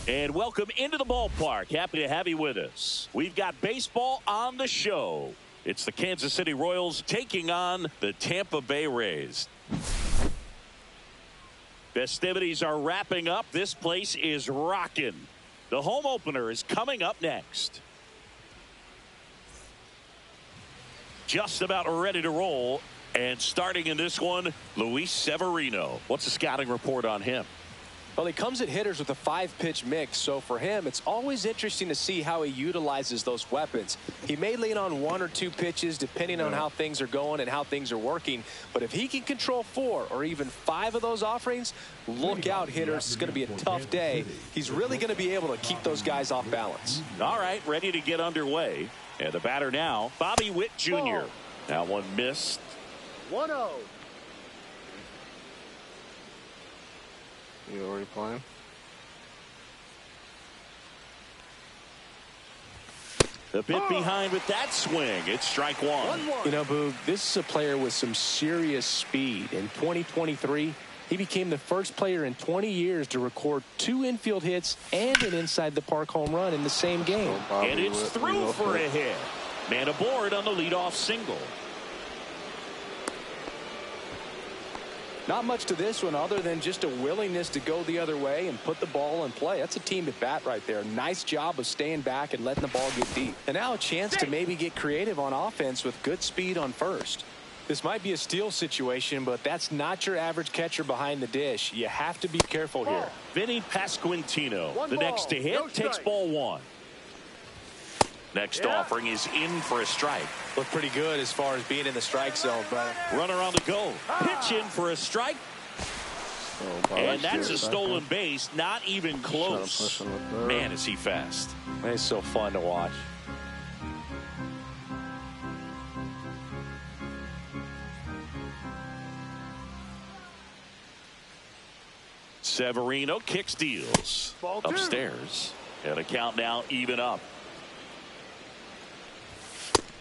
And welcome into the ballpark. Happy to have you with us. We've got baseball on the show. It's the Kansas City Royals taking on the Tampa Bay Rays. Festivities are wrapping up. This place is rocking. The home opener is coming up next. Just about ready to roll. And starting in this one, Luis Severino. What's the scouting report on him? Well, he comes at hitters with a 5-pitch mix, so for him, it's always interesting to see how he utilizes those weapons. He may lean on 1 or 2 pitches depending on how things are going and how things are working, but if he can control 4 or even 5 of those offerings, look out, hitters. It's going to be a tough day. He's really going to be able to keep those guys off balance. All right, ready to get underway. And the batter now, Bobby Witt Jr. That one missed. 1-0. You already playing? The bit behind with that swing. It's strike one. You know, Boog, this is a player with some serious speed. In 2023, he became the first player in 20 years to record 2 infield hits and an inside-the-park home run in the same game. And it's through for a hit. Man aboard on the leadoff single. Not much to this one other than just a willingness to go the other way and put the ball in play. That's a team at bat right there. Nice job of staying back and letting the ball get deep. And now a chance to maybe get creative on offense with good speed on first. This might be a steal situation, but that's not your average catcher behind the dish. You have to be careful here. Vinny Pasquantino, the next to hit, takes ball 1. Next offering is in for a strike. Look pretty good as far as being in the strike zone, but runner on the go. Pitch in for a strike. And that's a stolen base. Not even close. Man, is he fast. It's so fun to watch. Severino kicks, deals upstairs. And a count now even up.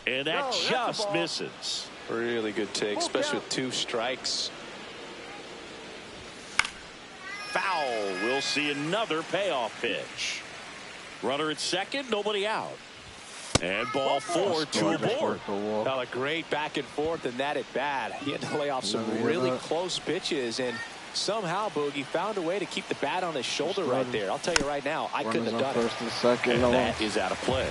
And that just misses. Really good take, especially with 2 strikes. Foul. We'll see another payoff pitch. Runner at second, nobody out. And ball 4, 2 aboard. Now a great back and forth in that at bat. He had to lay off some really close pitches, and somehow Boogie found a way to keep the bat on his shoulder right there. I'll tell you right now, I couldn't have done it. First and second. And that is out of play.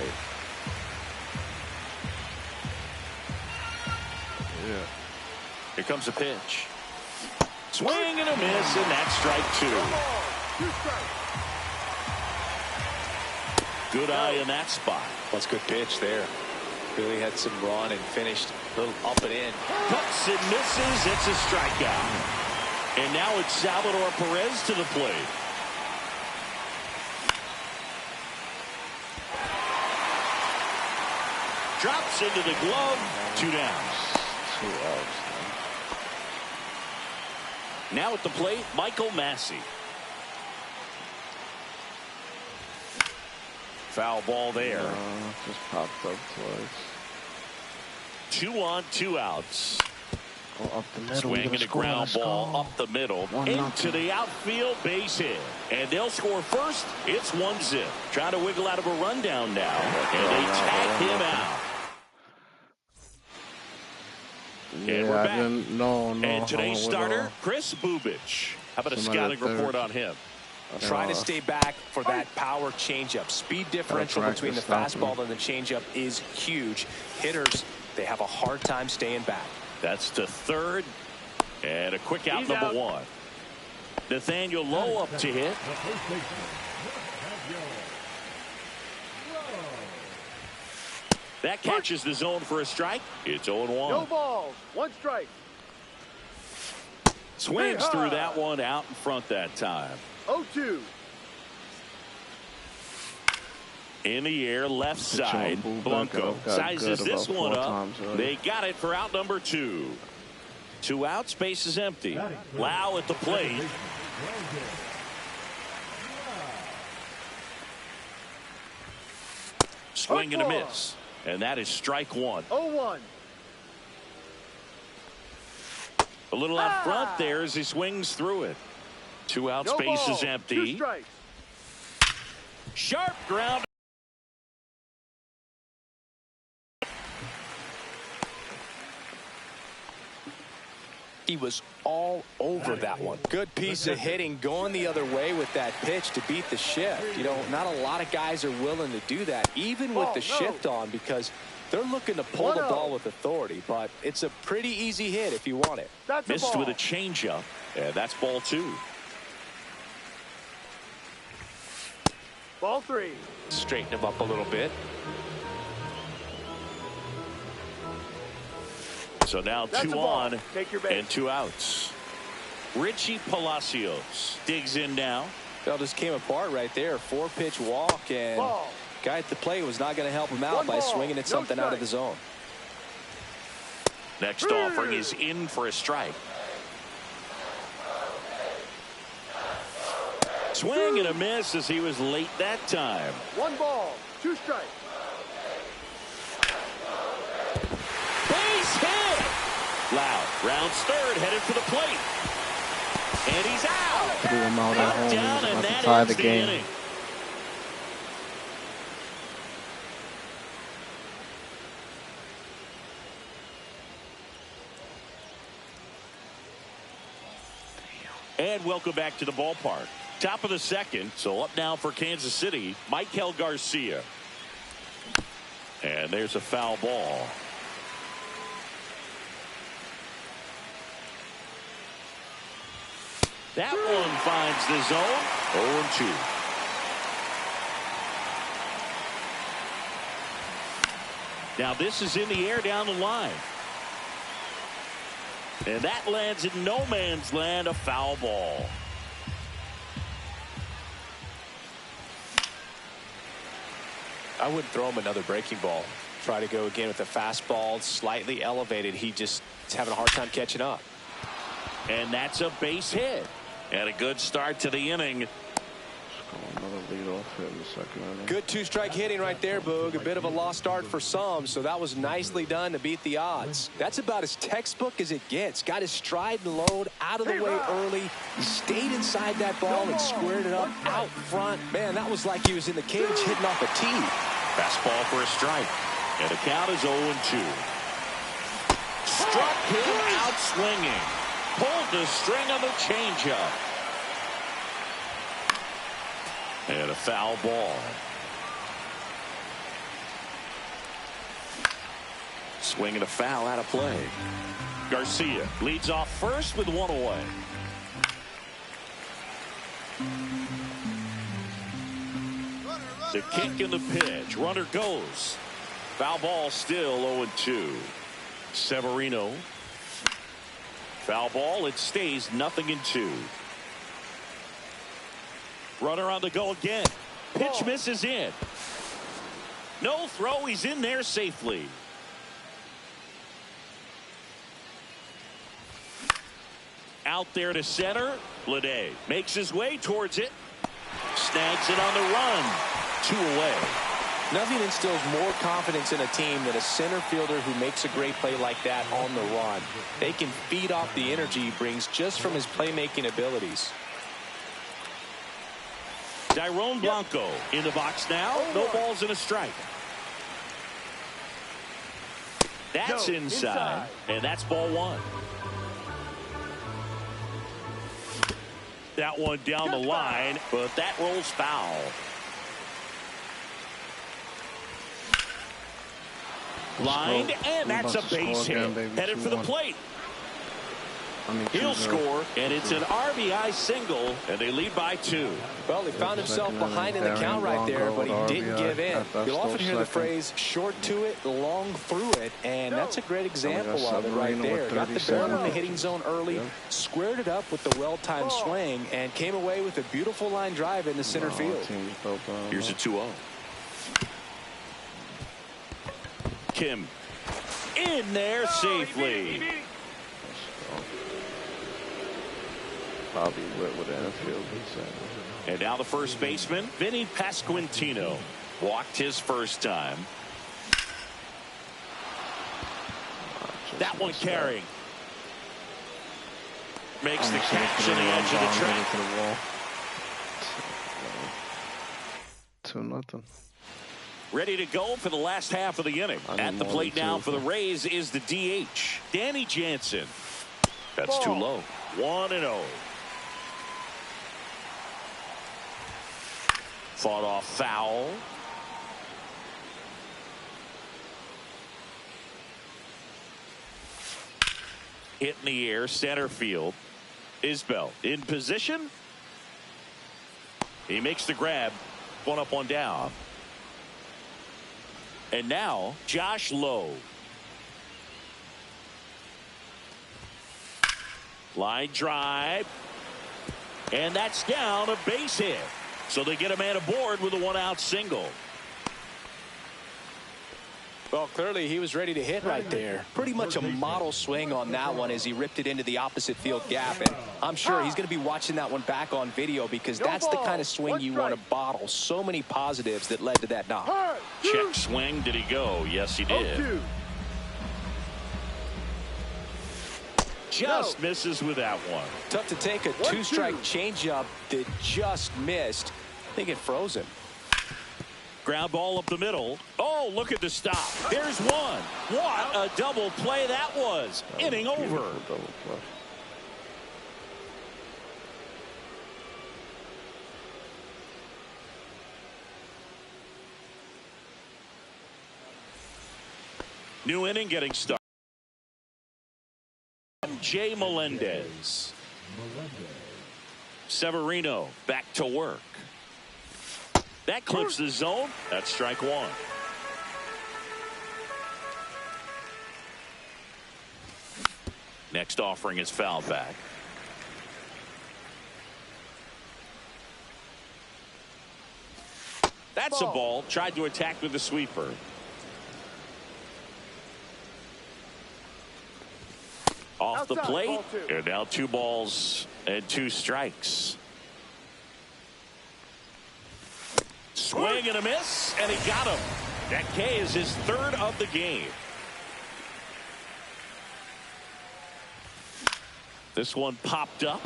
Here comes a pitch. Swing and a miss, and that's strike 2. Good eye in that spot. That's a good pitch there. Really had some run and finished a little up and in. Cuts and misses. It's a strikeout. And now it's Salvador Perez to the plate. Drops into the glove. 2 down. 2 outs. Now at the plate, Michael Massey. Foul ball there. Just popped up twice. 2 on, 2 outs. Up the middle. Swing and a ground ball up the middle into the outfield, base hit. And they'll score first. It's 1-0. Trying to wiggle out of a rundown now. And they tag him out. And we're back. And today's starter, Chris Bubich. How about a scouting report on him? Trying to stay back for that power changeup. Speed differential between the fastball and the changeup is huge. Hitters, they have a hard time staying back. That's to third. And a quick out, number 1. Nathaniel Lowe up to hit. That catches the zone for a strike. It's 0-1. No balls. 1 strike. Swings through that one, out in front that time. 0-2. In the air, left side. Blanco sizes this one up. They got it for out number 2. 2 outs, base is empty. Lau at the plate. Swing and a miss. And that is strike 1. 0-1. A little out front there as he swings through it. 2 outs, base is empty. 2 strikes. Sharp ground. He was all over that one. Good piece of hitting, going the other way with that pitch to beat the shift. You know, not a lot of guys are willing to do that, even with the shift on, because they're looking to pull the ball with authority. But it's a pretty easy hit if you want it. Missed with a changeup, and that's ball 2. Ball 3. Straighten him up a little bit. So now 2 on and 2 outs. Richie Palacios digs in now. Well, just came apart right there. 4-pitch walk, and guy at the plate was not going to help him out by swinging at something out of the zone. Next offering is in for a strike. Swing and a miss as he was late that time. 1 ball, 2 strikes. Base hit. Lau rounds third, headed for the plate. And he's out. Threw him out at home. Down, and About to that tie ends the the game. inning. And welcome back to the ballpark. Top of the second, so up now for Kansas City, Michael Garcia. And there's a foul ball. That one finds the zone. 0-2. Now this is in the air down the line. And that lands in no man's land, a foul ball. I wouldn't throw him another breaking ball. Try to go again with a fastball, slightly elevated. He just is having a hard time catching up. And that's a base hit. And a good start to the inning. Another lead off hit in the second inning. Good 2-strike hitting right there, Boog. A bit of a lost start for some, so that was nicely done to beat the odds. That's about as textbook as it gets. Got his stride and load out of the way early. He stayed inside that ball and squared it up out front. Man, that was like he was in the cage hitting off a tee. Fastball for a strike. And the count is 0-2. Struck him out swinging. Pulled the string on the changeup. And a foul ball. Swing and a foul out of play. Garcia leads off first with 1 away. The kick and the pitch. Runner goes. Foul ball still 0-2. Severino. Foul ball. It stays 0-2. Runner on the go again. Pitch misses in. No throw. He's in there safely. Out there to center. Blade makes his way towards it. Snags it on the run. 2 away. Nothing instills more confidence in a team than a center fielder who makes a great play like that on the run. They can feed off the energy he brings just from his playmaking abilities. Tyrone Blanco in the box now. No balls and a strike. That's inside. And that's ball 1. That one down the line, but that rolls foul. Lined, and that's a base hit. Headed for the plate. He'll score, and it's an RBI single, and they lead by 2. Well, he found himself behind in the count right there, but he didn't give in. You'll often hear the phrase, short to it, long through it, and that's a great example of it right there. Got the barrel in the hitting zone early, squared it up with the well-timed swing, and came away with a beautiful line drive into center field. Here's a 2-0. Kim. In there safely. Bobby Witt with Anfield. And now the first baseman, Vinny Pasquantino. Walked his first time. That one carrying. Makes the catch on the edge of the track. 2-0. Ready to go for the last half of the inning. At the plate now for the Rays is the DH, Danny Jansen. That's too low. 1-0. Fought off foul. Hit in the air, center field. Isbell in position. He makes the grab. One up, one down. And now Josh Lowe. Line drive. And that's down, a base hit. So they get a man aboard with a one-out single. Well, clearly he was ready to hit right there. Pretty much a model swing on that one as he ripped it into the opposite field gap. And I'm sure he's going to be watching that one back on video because that's the kind of swing you want to bottle. So many positives that led to that knock. Check swing. Did he go? Yes, he did. Just misses with that one. Tough to take a two-strike changeup that just missed. I think it froze him. Ground ball up the middle. Oh, look at the stop. There's one. What a double play that was. Inning over. Double play. New inning getting started. Jay Melendez. Severino back to work. That clips the zone. That's strike one. Next offering is foul back. That's a ball. Tried to attack with the sweeper. Off the plate. And now 2 balls and 2 strikes. Swing and a miss, and he got him. That K is his 3rd of the game. This one popped up.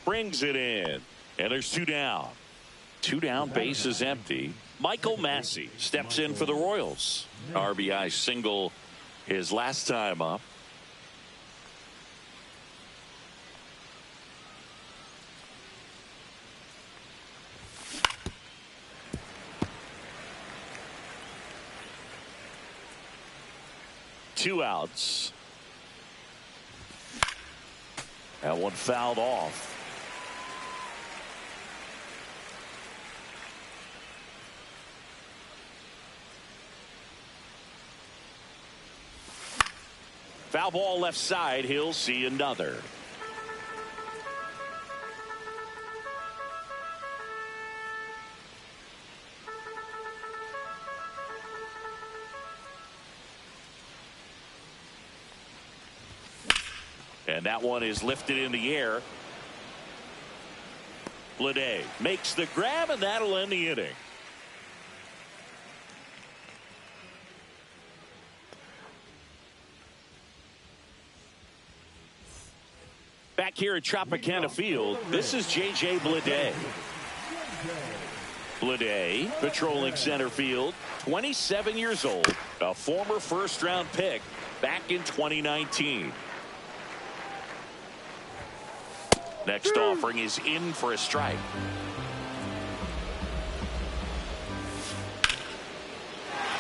Brings it in. And there's 2 down. 2 down, base is empty. Michael Massey steps in for the Royals. RBI single his last time up. Two outs. That one fouled off. Foul ball left side. He'll see another. And that one is lifted in the air. Bleday makes the grab, and that'll end the inning. Back here at Tropicana Field, this is J.J. Bleday. Bleday patrolling center field, 27 years old, a former first-round pick back in 2019. Next offering is in for a strike.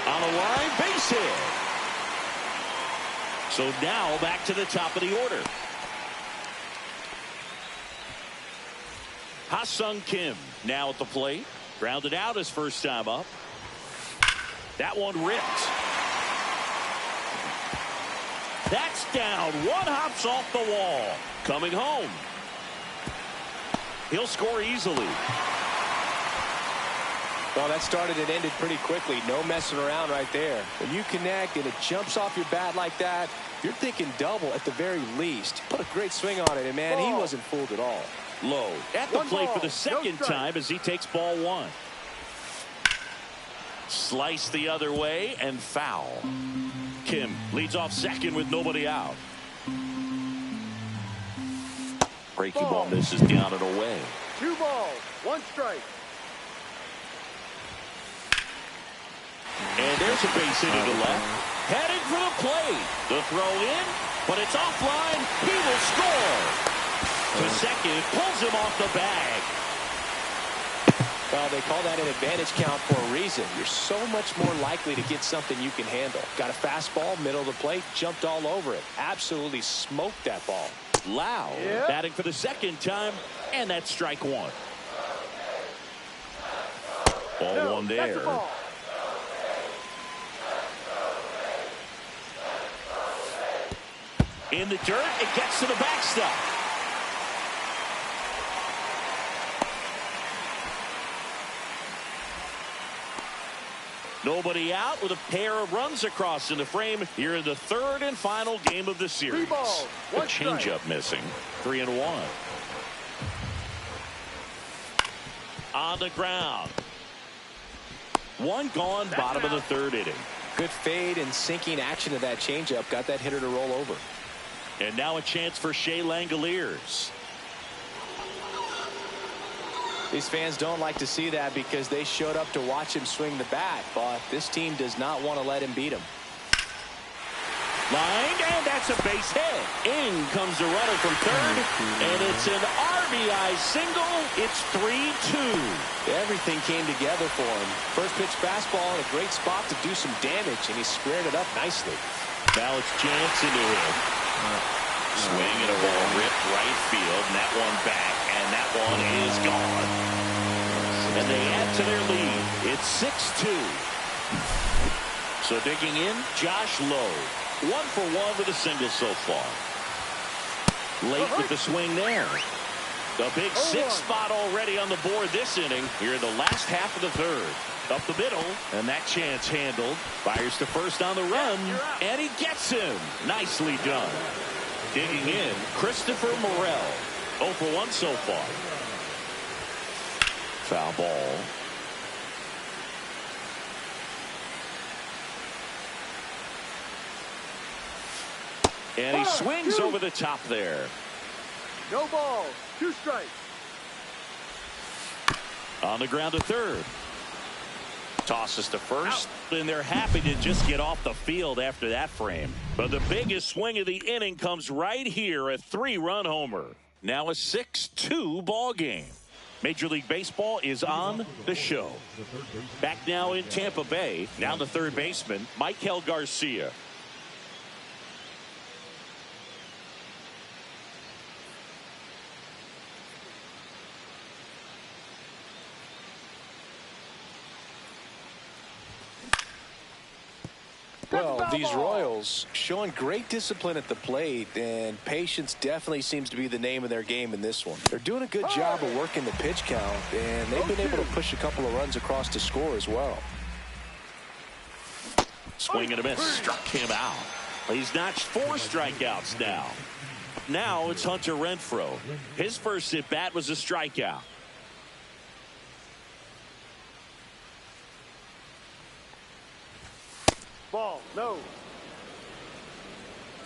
On the line, base hit. So now back to the top of the order. Ha-Sung Kim now at the plate. Grounded out his first time up. That one ripped. That's down. One hops off the wall. Coming home. He'll score easily. Well, that started and ended pretty quickly. No messing around right there. When you connect and it jumps off your bat like that, you're thinking double at the very least. Put a great swing on it, and, man, he wasn't fooled at all. Low at the plate for the second time as he takes ball one. Slice the other way and foul. Kim leads off second with nobody out. Breaking ball misses down and away. 2 balls, 1 strike. And there's a base hit to the left. Headed for the plate. The throw in, but it's offline. He will score. To second, pulls him off the bag. Well, they call that an advantage count for a reason. You're so much more likely to get something you can handle. Got a fastball, middle of the plate, jumped all over it. Absolutely smoked that ball. Loud batting for the second time, and that's strike one. Ball one there. In the dirt, it gets to the backstop. Nobody out with a pair of runs across in the frame here in the third and final game of the series. 3 balls, 1 a changeup missing. 3-1. On the ground. One gone, bottom of the third inning. Good fade and sinking action of that changeup. Got that hitter to roll over. And now a chance for Shea Langoliers. These fans don't like to see that because they showed up to watch him swing the bat, but this team does not want to let him beat him. Lined, and that's a base hit. In comes the runner from third, and it's an RBI single. It's 3-2. Everything came together for him. First pitch fastball in a great spot to do some damage, and he squared it up nicely. Now it's Jansen to hit. Swing and a ball ripped right field, and that one back, and that one is gone. And they add to their lead. It's 6-2. So digging in, Josh Lowe. 1 for 1 with a single so far. Late with the swing there. The big 6th spot already on the board this inning here in the last half of the third. Up the middle, and that chance handled. Fires to first on the run, and he gets him. Nicely done. Digging in, Christopher Morel. 0 for 1 so far. Foul ball. And he swings over the top there. No balls, 2 strikes. On the ground to third. Tosses to first, and they're happy to just get off the field after that frame. But the biggest swing of the inning comes right here, a 3-run homer. Now a 6-2 ball game. Major League Baseball is on the show. Back now in Tampa Bay, now the third baseman, Michael Garcia. Well, these Royals showing great discipline at the plate, and patience definitely seems to be the name of their game in this one. They're doing a good job of working the pitch count, and they've been able to push a couple of runs across to score as well. Swing and a miss. Struck him out. He's notched 4 strikeouts now. Now it's Hunter Renfroe. His first at bat was a strikeout. Ball, no.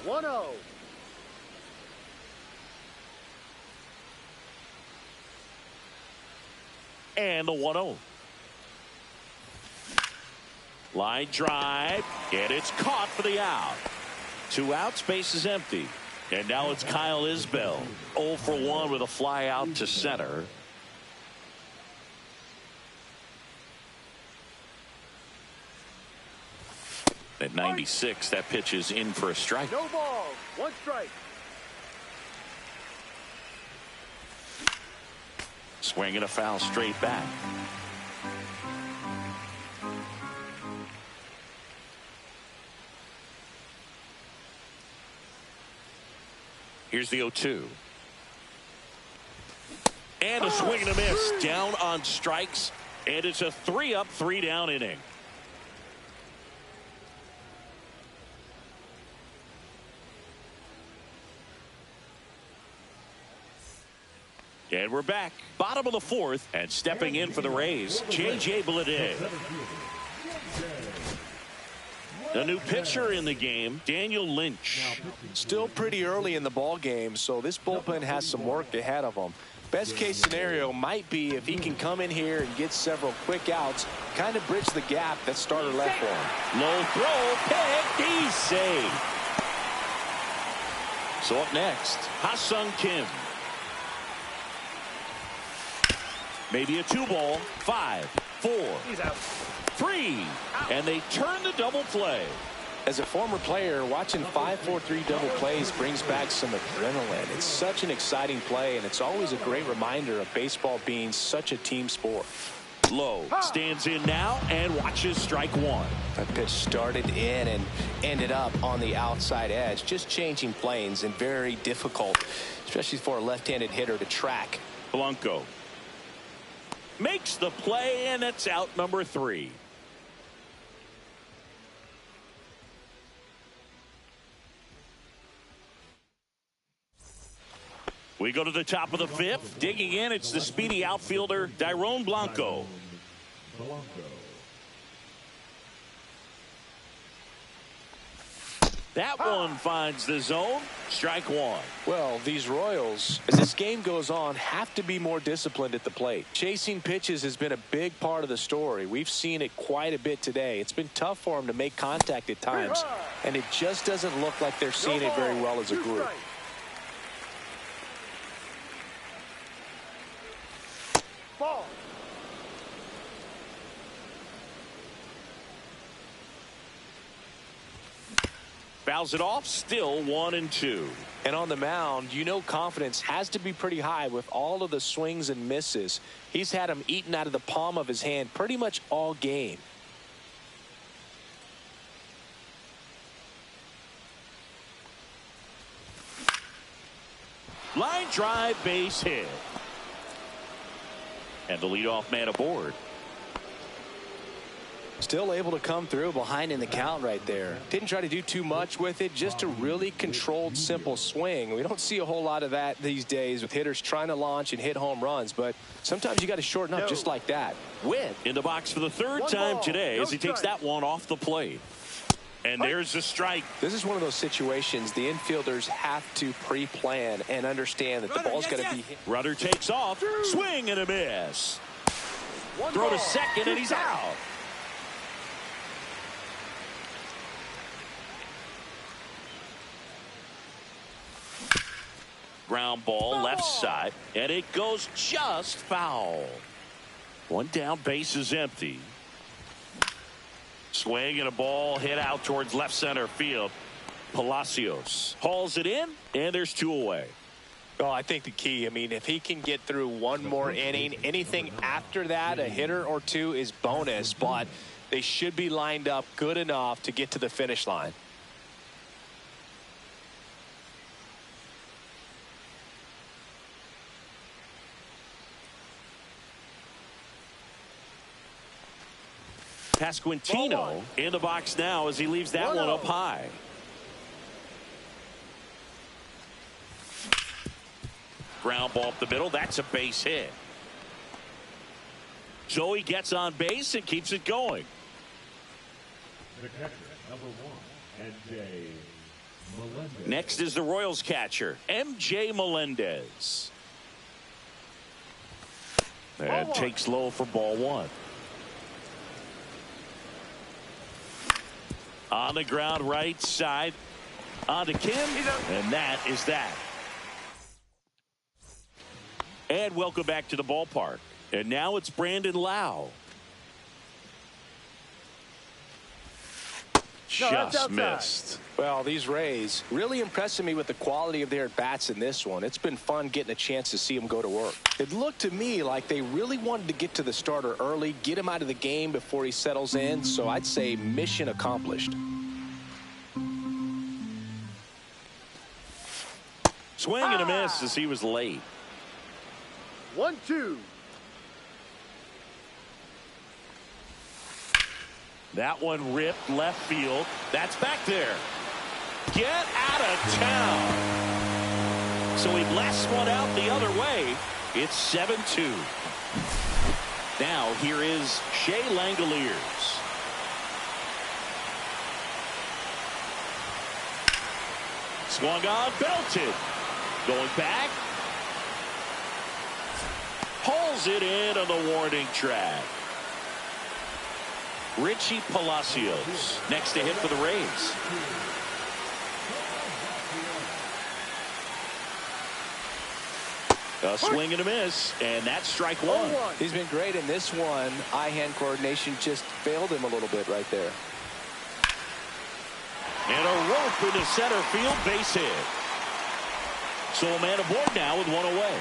1-0. And the 1-0. Line drive, and it's caught for the out. 2 outs, base is empty. And now it's Kyle Isbell. 0 for 1 with a fly out to center. At 96, that pitch is in for a strike. No balls, 1 strike. Swing and a foul straight back. Here's the 0-2. And a swing and a miss. Down on strikes. And it's a 3-up, 3-down inning. And we're back. Bottom of the fourth, and stepping in for the Rays, J.J. Bleday. A new pitcher in the game, Daniel Lynch. Still pretty early in the ball game, so this bullpen has some work ahead of them. Best case scenario might be if he can come in here and get several quick outs, kind of bridge the gap that starter left for him. Low throw, pick, he's safe. So up next, Ha-Sung Kim. Maybe a 2-ball, 5, 4, 3, and they turn the double play. As a former player, watching 5-4-3 double plays brings back some adrenaline. It's such an exciting play, and it's always a great reminder of baseball being such a team sport. Low stands in now and watches strike one. That pitch started in and ended up on the outside edge, just changing planes and very difficult, especially for a left-handed hitter to track. Blanco makes the play, and it's out number 3. We go to the top of the 5th. Digging in, it's the speedy outfielder, Dairon Blanco. That one finds the zone. Strike one. Well, these Royals, as this game goes on, have to be more disciplined at the plate. Chasing pitches has been a big part of the story. We've seen it quite a bit today. It's been tough for them to make contact at times, and it just doesn't look like they're seeing it very well as a group. Ball. Fouls it off, still 1-2. And on the mound, you know confidence has to be pretty high with all of the swings and misses. He's had them eaten out of the palm of his hand pretty much all game. Line drive, base hit. And the leadoff man aboard. Still able to come through behind in the count right there. Didn't try to do too much with it, just a really controlled, simple swing. We don't see a whole lot of that these days with hitters trying to launch and hit home runs, but sometimes you got to shorten up just like that. Witt in the box for the 3rd time today as he takes that one off the plate. And there's the strike. This is one of those situations the infielders have to pre-plan and understand that the ball's got to be hit. Rudder takes off, swing and a miss. Throw to second and he's out. Ground ball left side, and it goes just foul. One down, base is empty. Swing and a ball hit out towards left center field. Palacios hauls it in, and there's 2 away. Oh, I think the key, I mean, if he can get through one more inning, anything after that, a hitter or 2 is bonus, but they should be lined up good enough to get to the finish line. Pasquantino in the box now as he leaves that one up high. Ground ball up the middle. That's a base hit. Joey gets on base and keeps it going. The catcher, number 1, MJ Melendez. Next is the Royals catcher, MJ Melendez. And takes low for ball 1. On the ground, right side. On to Kim, and that is that. And welcome back to the ballpark. And now it's Brandon Lau. Just missed. Well, these Rays really impressing me with the quality of their at-bats in this one. It's been fun getting a chance to see them go to work. It looked to me like they really wanted to get to the starter early, get him out of the game before he settles in, so I'd say mission accomplished. Swing and a miss as he was late. 1-2. That one ripped left field. That's back there. Get out of town. So he blasts one out the other way. It's 7-2. Now here is Shea Langoliers. Swung on, belted. Going back. Pulls it in on the warning track. Richie Palacios next to hit for the Rays. A swing and a miss, and that's strike one. He's been great in this one. Eye-hand coordination just failed him a little bit right there. And a rope into center field, base hit. So a man aboard now with one away.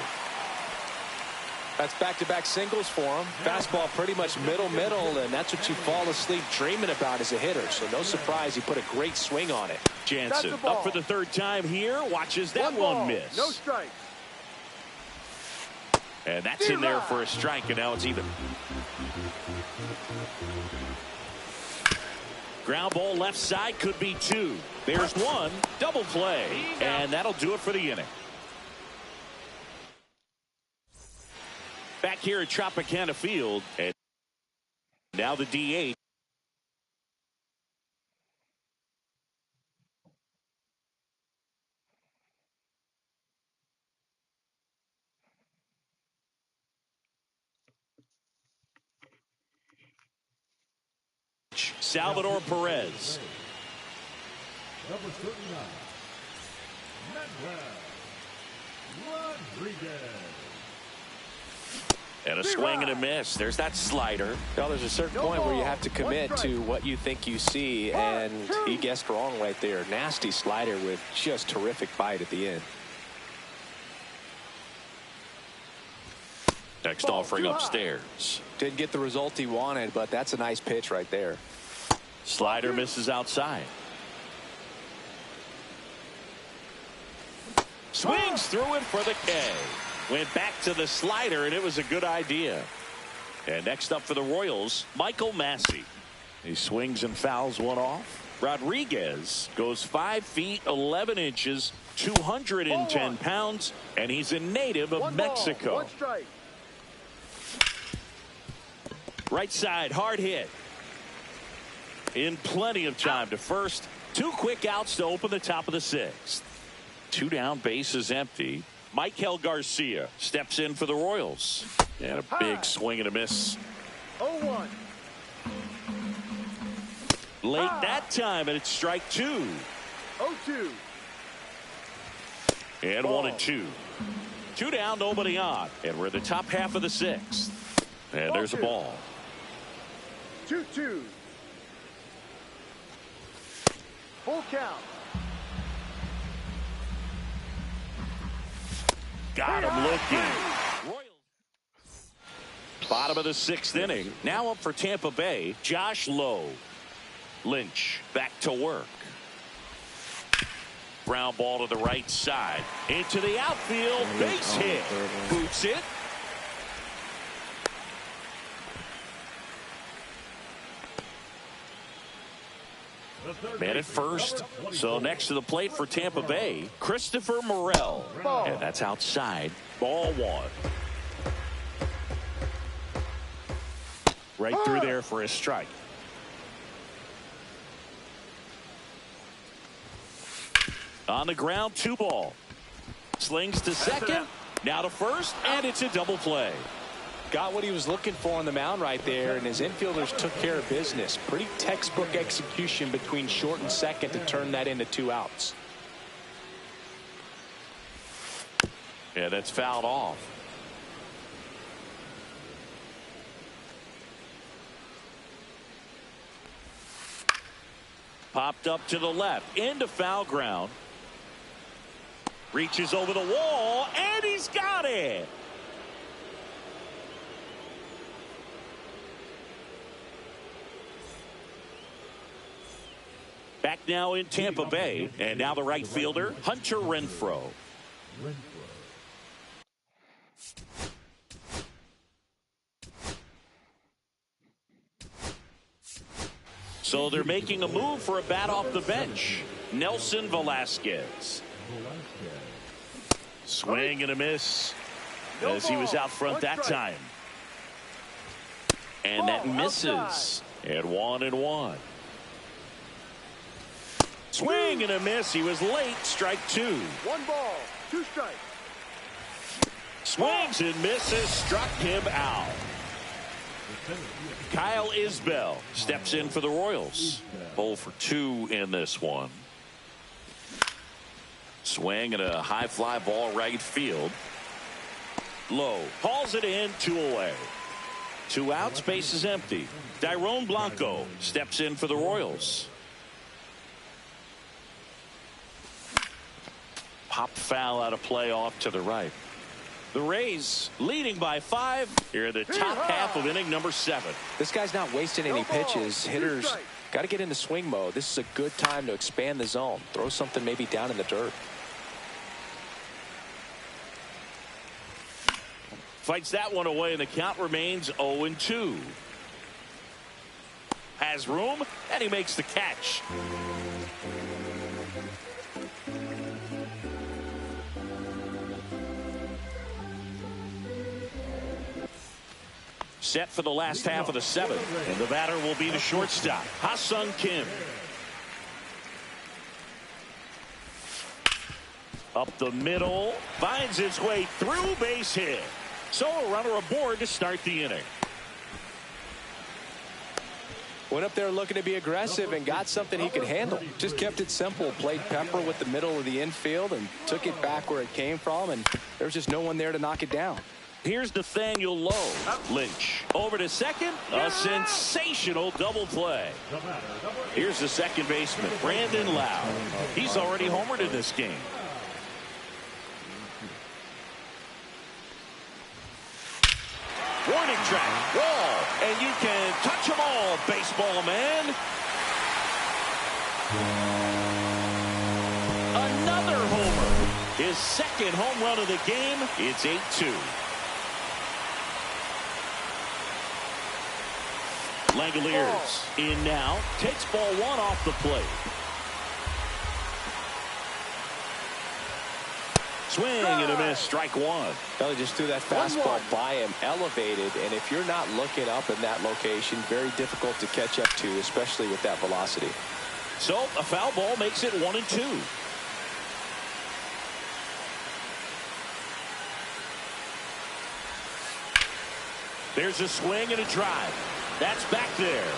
That's back-to-back singles for him. Fastball pretty much middle, and that's what you fall asleep dreaming about as a hitter. So no surprise he put a great swing on it. Jansen up for the third time here. Watches that one miss. No strike. And that's in there for a strike, and now it's even. Ground ball left side, could be two. There's one. Double play. And that'll do it for the inning. Back here at Tropicana Field. And now the DH. Salvador Perez. Number 39, Manuel Rodriguez. And a swing and a miss. There's that slider. Well, there's a certain point where you have to commit to what you think you see, and he guessed wrong right there. Nasty slider with just terrific bite at the end. Next offering upstairs. Didn't get the result he wanted, but that's a nice pitch right there. Slider misses outside. Swings through it for the K. Went back to the slider, and it was a good idea. And next up for the Royals, Michael Massey. He swings and fouls one off. Rodriguez goes 5 feet 11 inches, 210 pounds, and he's a native of Mexico. One strike. Right side, hard hit. In plenty of time to first. 2 quick outs to open the top of the 6th. 2 down, bases empty. Michael Garcia steps in for the Royals. And a big swing and a miss. 0-1. Late that time, and it's strike 2. 0-2. And 1-2. 2 down, nobody on. And we're in the top half of the 6th. And there's a ball. 2-2. Full count. Got him looking. Royals. Bottom of the 6th inning. Now up for Tampa Bay, Josh Lowe. Lynch back to work. Ground ball to the right side. Into the outfield. Base hit. Boots it. Man at first. So next to the plate for Tampa Bay, Christopher Morel. And that's outside. Ball 1. Right through there for a strike. On the ground, 2 ball. Slings to second. Now to first, and it's a double play. Got what he was looking for on the mound right there, and his infielders took care of business. Pretty textbook execution between short and second to turn that into 2 outs. Yeah, that's fouled off. Popped up to the left, into foul ground. Reaches over the wall, and he's got it. Back now in Tampa Bay, and now the right fielder, Hunter Renfroe. So they're making a move for a bat off the bench. Nelson Velasquez. Swing and a miss as he was out front that time. And that misses. And 1-1. Swing and a miss. He was late. Strike 2. 1 ball, 2 strikes. Swings and misses. Struck him out. Kyle Isbell steps in for the Royals. 0 for 2 in this one. Swing and a high fly ball right field. Low. Hauls it in. 2 away. 2 outs. Base is empty. Dairon Blanco steps in for the Royals. Pop foul out of play off to the right. The Rays leading by 5 here in the top half of inning number 7. This guy's not wasting any pitches. Hitters got to get into swing mode. This is a good time to expand the zone. Throw something maybe down in the dirt. Fights that one away, and the count remains 0-2. Has room, and he makes the catch. Set for the last half of the 7th, and the batter will be the shortstop, Ha-Sung Kim. Up the middle, finds its way through, base hit. So a runner aboard to start the inning. Went up there looking to be aggressive and got something he could handle. Just kept it simple. Played pepper with the middle of the infield and took it back where it came from, and there was just no one there to knock it down. Here's Nathaniel Lowe. Lynch over to second. A sensational double play. Here's the second baseman, Brandon Lau. He's already homered in this game. Warning track, wall, and you can touch them all, baseball man. Another homer. His second home run of the game. It's 8-2. Langoliers in now. Takes ball 1 off the plate. Swing and a miss. Strike 1. Well, he just threw that fastball by him, elevated, and if you're not looking up in that location, very difficult to catch up to, especially with that velocity. So a foul ball makes it 1-2. There's a swing and a drive. That's back there.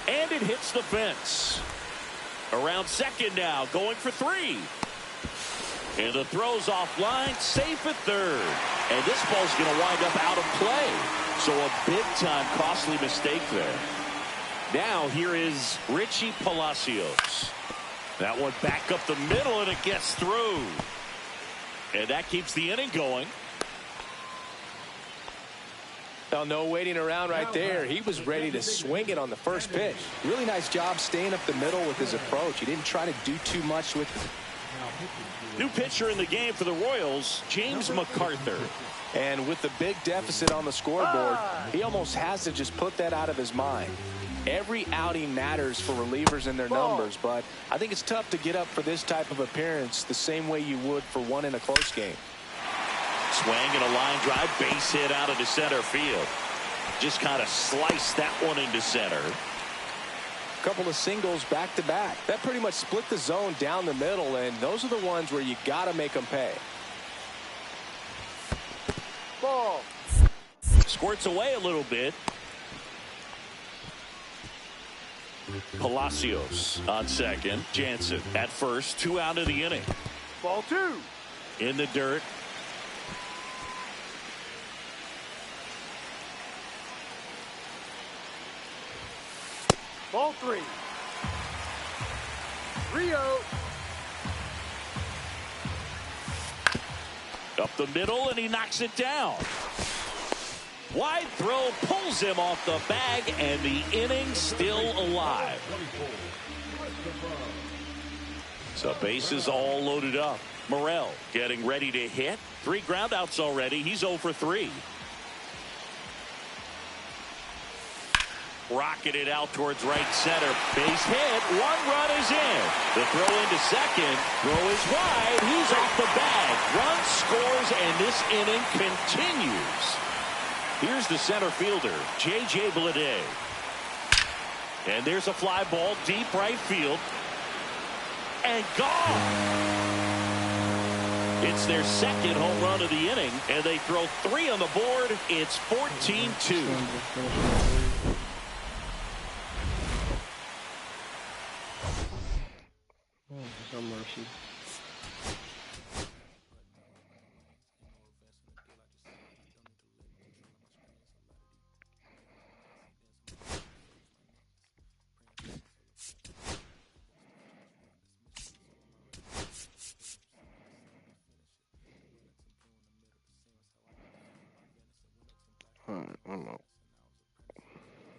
And it hits the fence. Around second now, going for 3. And the throw's offline, safe at third. And this ball's going to wind up out of play. So a big-time costly mistake there. Now here is Richie Palacios. That one back up the middle, and it gets through. And that keeps the inning going. Well, no waiting around right there. He was ready to swing it on the first pitch. Really nice job staying up the middle with his approach. He didn't try to do too much with it. New pitcher in the game for the Royals, James McArthur. And with the big deficit on the scoreboard, he almost has to just put that out of his mind. Every outing matters for relievers and their numbers, but I think it's tough to get up for this type of appearance the same way you would for one in a close game. Swing and a line drive, base hit out into center field. Just kind of sliced that one into center. Couple of singles back to back. That pretty much split the zone down the middle, and those are the ones where you got to make them pay. Ball. Squirts away a little bit. Palacios on second. Jansen at first. 2 out of the inning. Ball 2. In the dirt. Ball 3. Rio. Up the middle, and he knocks it down. Wide throw pulls him off the bag, and the inning still alive. So bases all loaded up. Morel getting ready to hit. 3 groundouts already. He's 0 for 3. Rocketed out towards right center. Base hit. One run is in. The throw into second. Throw is wide. He's off the bag. Run scores, and this inning continues. Here's the center fielder, J.J. Bleday. And there's a fly ball deep right field. And gone. It's their second home run of the inning, and they throw 3 on the board. It's 14-2. Some mercy. I'm out.